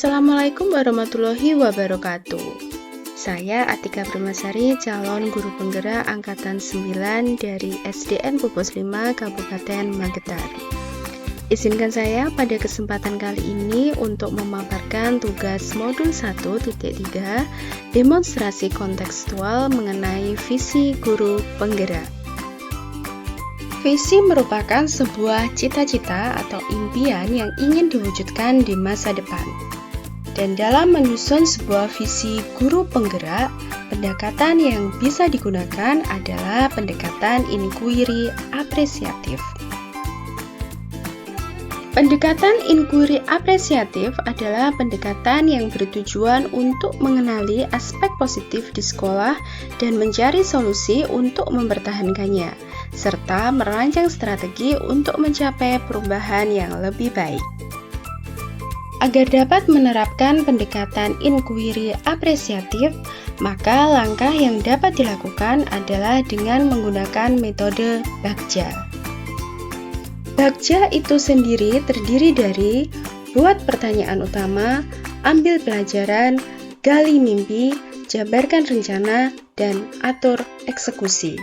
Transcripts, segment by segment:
Assalamualaikum warahmatullahi wabarakatuh. Saya Atika Permasari, calon guru penggerak Angkatan 9 dari SDN Pupus 5 Kabupaten Magetan. Izinkan saya pada kesempatan kali ini untuk memaparkan tugas modul 1.3 demonstrasi kontekstual mengenai visi guru penggerak. Visi merupakan sebuah cita-cita atau impian yang ingin diwujudkan di masa depan. Dan dalam menyusun sebuah visi guru penggerak, pendekatan yang bisa digunakan adalah pendekatan inquiry apresiatif. Pendekatan inquiry apresiatif adalah pendekatan yang bertujuan untuk mengenali aspek positif di sekolah dan mencari solusi untuk mempertahankannya, serta merancang strategi untuk mencapai perubahan yang lebih baik. Agar dapat menerapkan pendekatan inquiry apresiatif, maka langkah yang dapat dilakukan adalah dengan menggunakan metode Bagja. Bagja itu sendiri terdiri dari buat pertanyaan utama, ambil pelajaran, gali mimpi, jabarkan rencana, dan atur eksekusi.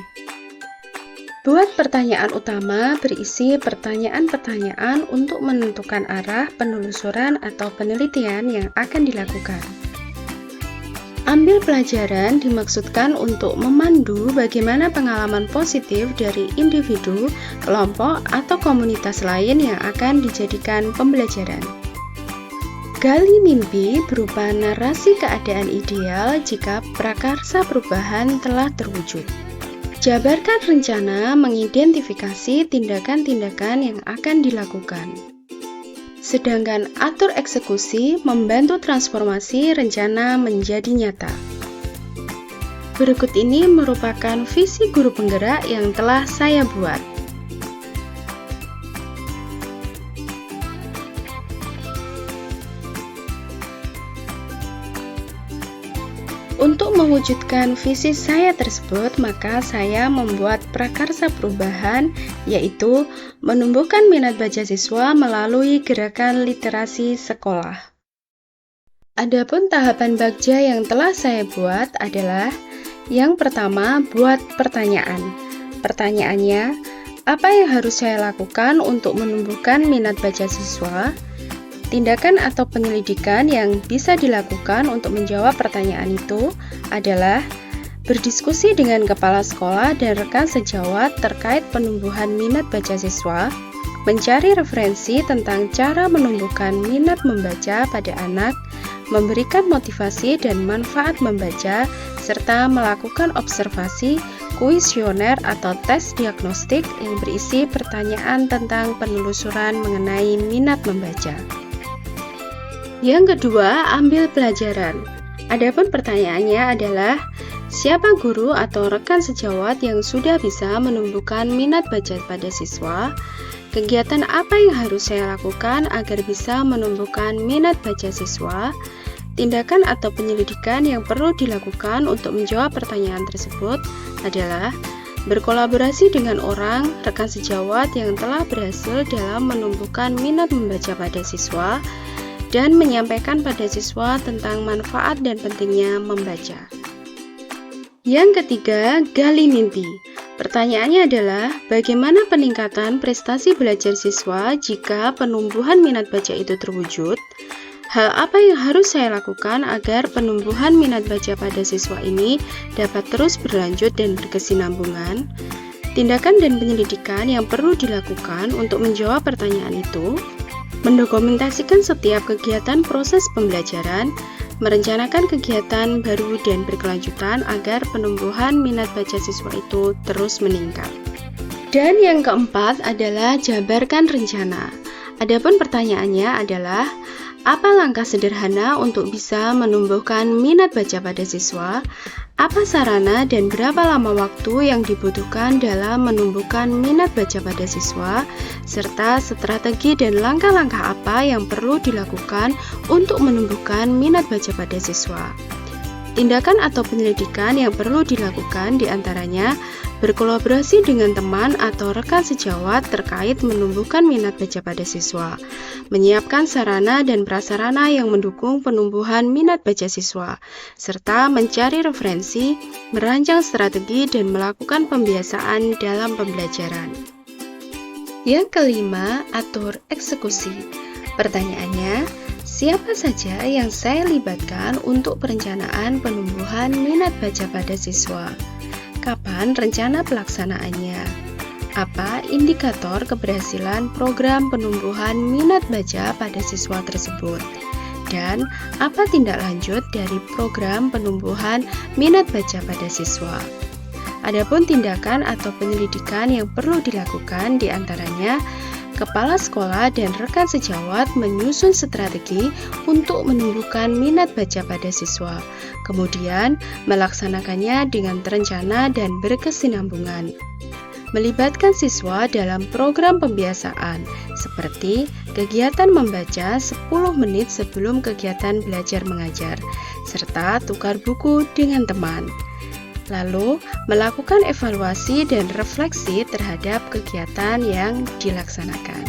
Buat pertanyaan utama berisi pertanyaan-pertanyaan untuk menentukan arah penelusuran atau penelitian yang akan dilakukan. Ambil pelajaran dimaksudkan untuk memandu bagaimana pengalaman positif dari individu, kelompok, atau komunitas lain yang akan dijadikan pembelajaran. Gali mimpi berupa narasi keadaan ideal jika prakarsa perubahan telah terwujud. Jabarkan rencana mengidentifikasi tindakan-tindakan yang akan dilakukan. Sedangkan atur eksekusi membantu transformasi rencana menjadi nyata. Berikut ini merupakan visi guru penggerak yang telah saya buat. Untuk mewujudkan visi saya tersebut, maka saya membuat prakarsa perubahan, yaitu menumbuhkan minat baca siswa melalui gerakan literasi sekolah. Adapun tahapan Bagja yang telah saya buat adalah yang pertama, buat pertanyaan. Pertanyaannya, apa yang harus saya lakukan untuk menumbuhkan minat baca siswa? Tindakan atau penyelidikan yang bisa dilakukan untuk menjawab pertanyaan itu adalah berdiskusi dengan kepala sekolah dan rekan sejawat terkait penumbuhan minat baca siswa, mencari referensi tentang cara menumbuhkan minat membaca pada anak, memberikan motivasi dan manfaat membaca, serta melakukan observasi, kuesioner atau tes diagnostik yang berisi pertanyaan tentang penelusuran mengenai minat membaca. Yang kedua, ambil pelajaran. Adapun pertanyaannya adalah, siapa guru atau rekan sejawat yang sudah bisa menumbuhkan minat baca pada siswa? Kegiatan apa yang harus saya lakukan agar bisa menumbuhkan minat baca siswa? Tindakan atau penyelidikan yang perlu dilakukan untuk menjawab pertanyaan tersebut adalah berkolaborasi dengan orang, rekan sejawat yang telah berhasil dalam menumbuhkan minat membaca pada siswa, dan menyampaikan pada siswa tentang manfaat dan pentingnya membaca. Yang ketiga, gali mimpi. Pertanyaannya adalah, bagaimana peningkatan prestasi belajar siswa jika penumbuhan minat baca itu terwujud? Hal apa yang harus saya lakukan agar penumbuhan minat baca pada siswa ini dapat terus berlanjut dan berkesinambungan? Tindakan dan penyelidikan yang perlu dilakukan untuk menjawab pertanyaan itu, mendokumentasikan setiap kegiatan proses pembelajaran, merencanakan kegiatan baru dan berkelanjutan agar penumbuhan minat baca siswa itu terus meningkat. Dan yang keempat adalah jabarkan rencana. Adapun pertanyaannya adalah, apa langkah sederhana untuk bisa menumbuhkan minat baca pada siswa? Apa sarana dan berapa lama waktu yang dibutuhkan dalam menumbuhkan minat baca pada siswa? Serta strategi dan langkah-langkah apa yang perlu dilakukan untuk menumbuhkan minat baca pada siswa? Tindakan atau penyelidikan yang perlu dilakukan diantaranya berkolaborasi dengan teman atau rekan sejawat terkait menumbuhkan minat baca pada siswa, menyiapkan sarana dan prasarana yang mendukung penumbuhan minat baca siswa, serta mencari referensi, merancang strategi, dan melakukan pembiasaan dalam pembelajaran. Yang kelima, atur eksekusi. Pertanyaannya, siapa saja yang saya libatkan untuk perencanaan penumbuhan minat baca pada siswa? Kapan rencana pelaksanaannya? Apa indikator keberhasilan program penumbuhan minat baca pada siswa tersebut? Dan apa tindak lanjut dari program penumbuhan minat baca pada siswa? Adapun tindakan atau penyelidikan yang perlu dilakukan diantaranya, kepala sekolah dan rekan sejawat menyusun strategi untuk menumbuhkan minat baca pada siswa, kemudian melaksanakannya dengan terencana dan berkesinambungan. Melibatkan siswa dalam program pembiasaan, seperti kegiatan membaca 10 menit sebelum kegiatan belajar mengajar, serta tukar buku dengan teman. Lalu, melakukan evaluasi dan refleksi terhadap kegiatan yang dilaksanakan.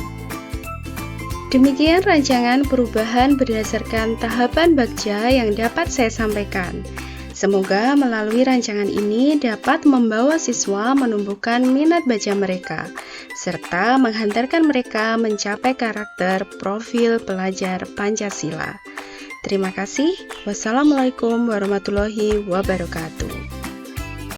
Demikian rancangan perubahan berdasarkan tahapan Bagja yang dapat saya sampaikan. Semoga melalui rancangan ini dapat membawa siswa menumbuhkan minat baca mereka, serta menghantarkan mereka mencapai karakter profil pelajar Pancasila. Terima kasih. Wassalamualaikum warahmatullahi wabarakatuh.